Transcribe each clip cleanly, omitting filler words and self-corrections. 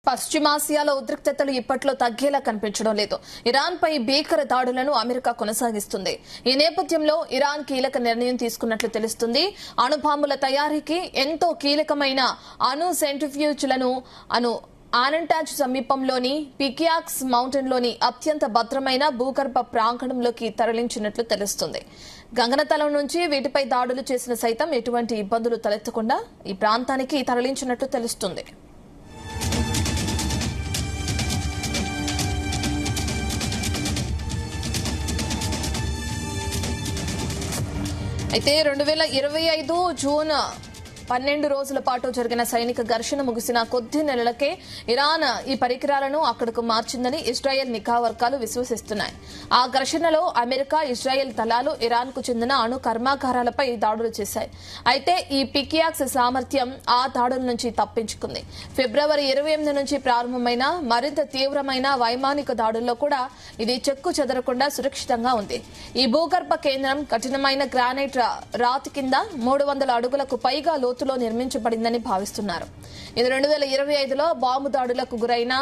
పశ్చిమాసియాలో ఉద్రిక్తతలు ఇప్పట్లో తగ్గేలా కనిపించడం లేదు. ఇరాన్ పై భీకర దాడులను అమెరికా కొనసాగిస్తుంది. ఈ నేపథ్యంలో ఇరాన్ కీలక నిర్ణయం తీసుకున్నట్లు తెలుస్తుంది. అణుబాంబుల తయారీకి ఎంతో కీలకమైన అణు సెంట్రిఫ్యూజ్లను ఆనంటాజ్ సమీపంలోని పికియాక్స్ మౌంటైన్లోని అత్యంత భద్రమైన భూగర్భ ప్రాంగణంలోకి తరలించినట్లు తెలుస్తుంది. గగనతలం నుంచి వీటిపై దాడులు చేసిన సైతం ఎటువంటి ఇబ్బందులు తలెత్తకుండా ఈ ప్రాంతానికి తరలించినట్లు తెలుస్తుంది. అయితే 2025 జూన్ 12 రోజుల పాటు జరిగిన సైనిక ఘర్షణ ముగిసిన కొద్ది నెలలకే ఇరాన్ ఈ పరికరాలను అక్కడకు మార్చిందని ఇజ్రాయెల్ నిఘా వర్గాలు విశ్వసిస్తున్నాయి. ఆ ఘర్షణలో అమెరికా, ఇజ్రాయెల్ దళాలు ఇరాన్ కు చెందిన అణు కర్మాగారాలపై దాడులు చేశాయి. అయితే ఈ పికియాక్స్ సామర్థ్యం ఆ దాడుల నుంచి తప్పించుకుంది. ఫిబ్రవరి 28 నుంచి ప్రారంభమైన మరింత తీవ్రమైన వైమానిక దాడుల్లో కూడా ఇది చెక్కు చెదరకుండా సురక్షితంగా ఉంది. ఈ భూగర్భ కేంద్రం కఠినమైన గ్రానైట్ రాతి కింద 300 అడుగులకు పైగా లోతులో నిర్మించబడిందని భావిస్తున్నారు. ఇది 2025లో బాంబు దాడులకు గురైన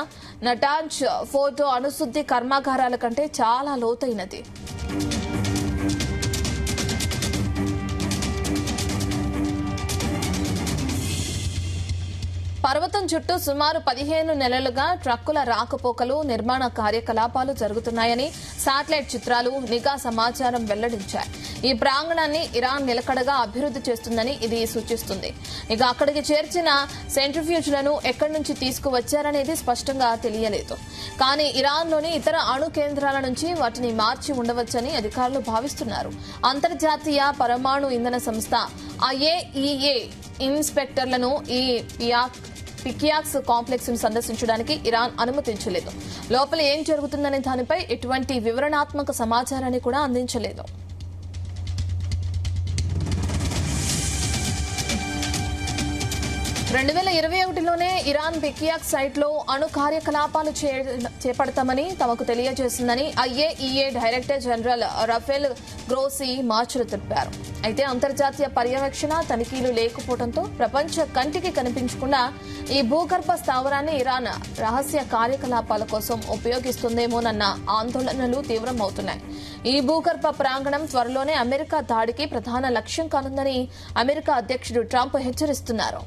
నటాంజ్ ఫోర్డో అణుశుద్ధి కర్మాగారాల కంటే చాలా లోతైనది. పర్వతం చుట్టూ సుమారు 15 నెలలుగా ట్రక్కుల రాకపోకలు, నిర్మాణ కార్యకలాపాలు జరుగుతున్నాయని శాటిలైట్ చిత్రాలు, నిఘా సమాచారం వెల్లడించాయి. ఈ ప్రాంగణాన్ని ఇరాన్ నిలకడగా అభివృద్ది చేస్తుందని ఇది సూచిస్తుంది. ఇక అక్కడికి చేర్చిన సెంట్రిఫ్యూజ్లను ఎక్కడి నుంచి తీసుకువచ్చారనేది స్పష్టంగా తెలియలేదు. కానీ ఇరాన్లోని ఇతర అణు కేంద్రాల నుంచి వాటిని మార్చి ఉండవచ్చని అధికారులు భావిస్తున్నారు. అంతర్జాతీయ పరమాణు ఇంధన సంస్థ IAEA ఇన్స్పెక్టర్లను ఈ పికియాక్స్ కాంప్లెక్స్ ను సందర్శించడానికి ఇరాన్ అనుమతించలేదు. లోపల ఏం జరుగుతుందనే దానిపై ఎటువంటి వివరణాత్మక సమాచారాన్ని కూడా అందించలేదు. రెండు 2021లోనే ఇరాన్ పికియాక్స్ సైట్ లో అణు కార్యకలాపాలు చేపడతామని తమకు తెలియజేసిందని IAEA డైరెక్టర్ జనరల్ రఫేల్ గ్రోసీ మార్చిలో తెలిపారు. అయితే అంతర్జాతీయ పర్యవేక్షణ, తనిఖీలు లేకపోవడంతో ప్రపంచ కంటికి కనిపించకుండా ఈ భూగర్భ స్థావరాన్ని ఇరాన్ రహస్య కార్యకలాపాల కోసం ఉపయోగిస్తుందేమోనన్న ఆందోళనలు తీవ్రమవుతున్నాయి. ఈ భూగర్భ ప్రాంగణం త్వరలోనే అమెరికా దాడికి ప్రధాన లక్ష్యం కానుందని అమెరికా అధ్యక్షుడు ట్రంప్ హెచ్చరిస్తున్నారు.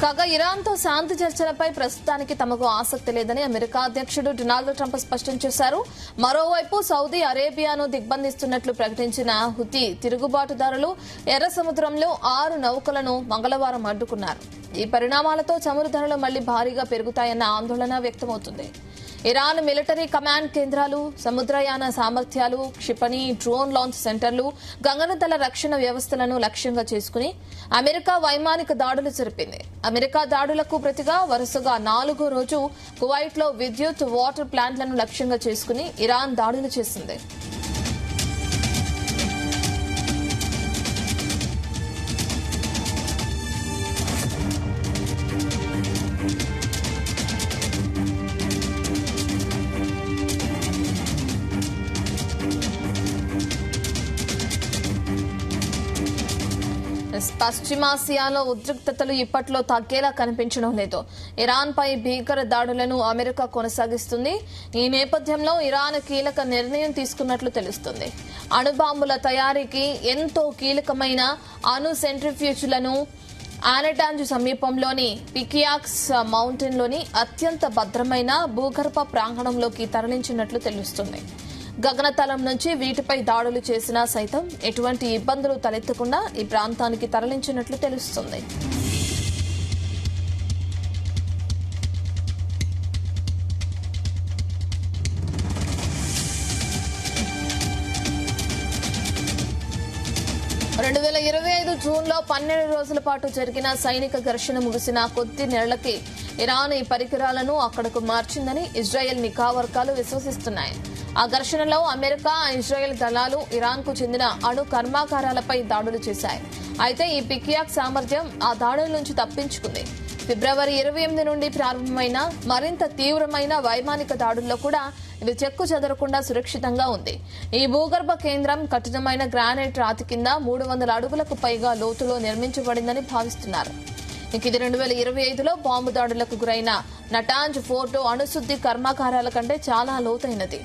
కాగా ఇరాన్తో శాంతి చర్చలపై ప్రస్తుతానికి తమకు ఆసక్తి లేదని అమెరికా అధ్యక్షుడు డొనాల్డ్ ట్రంప్ స్పష్టం చేశారు. మరోవైపు సౌదీ అరేబియాను దిగ్బంధిస్తున్నట్లు ప్రకటించిన హుతీ తిరుగుబాటుదారులు ఎర్ర సముద్రంలో 6 నౌకలను మంగళవారం అడ్డుకున్నారు. ఈ పరిణామాలతో చమురు ధరలు మళ్లీ భారీగా పెరుగుతాయన్న ఆందోళన వ్యక్తమవుతుంది. ఇరాన్ మిలిటరీ కమాండ్ కేంద్రాలు, సముద్రయాన సామర్థ్యాలు, క్షిపణి, డ్రోన్ లాంచ్ సెంటర్లు, గగనతల రక్షణ వ్యవస్థలను లక్ష్యంగా చేసుకుని అమెరికా వైమానిక దాడులు జరిపింది. అమెరికా దాడులకు ప్రతిగా వరుసగా 4వ రోజు కువైట్లో విద్యుత్, వాటర్ ప్లాంట్లను లక్ష్యంగా చేసుకుని ఇరాన్ దాడులు చేసింది. పశ్చిమాసియాలో ఉద్రిక్తతలు ఇప్పట్లో తగ్గేలా కనిపించడం లేదు. ఇరాన్ పై భీకర దాడులను అమెరికా కొనసాగిస్తుంది. ఈ నేపథ్యంలో ఇరాన్ కీలక నిర్ణయం తీసుకున్నట్లు తెలుస్తుంది. అణుబాంబుల తయారీకి ఎంతో కీలకమైన అణు సెంట్రిఫ్యూజ్లను ఆనటాంజ్ సమీపంలోని పికియాక్స్ మౌంటైన్లోని అత్యంత భద్రమైన భూగర్భ ప్రాంగణంలోకి తరలించినట్లు తెలుస్తుంది. గగనతలం నుంచి వీటిపై దాడులు చేసినా సైతం ఎటువంటి ఇబ్బందులు తలెత్తకుండా ఈ ప్రాంతానికి తరలించినట్లు తెలుస్తుంది. రెండు 2025 జూన్లో 12 రోజుల పాటు జరిగిన సైనిక ఘర్షణ ముగిసిన కొద్ది నెలలకి ఇరాన్ ఈ పరికరాలను అక్కడకు మార్చిందని ఇజ్రాయెల్ నిఘా వర్గాలు విశ్వసిస్తున్నాయి. ఆ ఘర్షణలో అమెరికా, ఇజ్రాయెల్ దళాలు ఇరాన్ కు చెందిన అణు కర్మాగారాలపై దాడులు చేశాయి. అయితే ఈ పికియాక్ సామర్థ్యం ఆ దాడుల నుంచి తప్పించుకుంది. ఫిబ్రవరి 28 నుండి ప్రారంభమైన మరింత తీవ్రమైన వైమానిక దాడుల్లో కూడా ఇది చెక్కు చెదరకుండా సురక్షితంగా ఉంది. ఈ భూగర్భ కేంద్రం కఠినమైన గ్రానైట్ రాతి కింద 300 అడుగులకు పైగా లోతులో నిర్మించబడిందని భావిస్తున్నారు. ఇది 2025లో బాంబు దాడులకు గురైన నటాంజ్ ఫోర్ట్ అణుశుద్ధి కర్మాగారాల కంటే చాలా లోతైనది.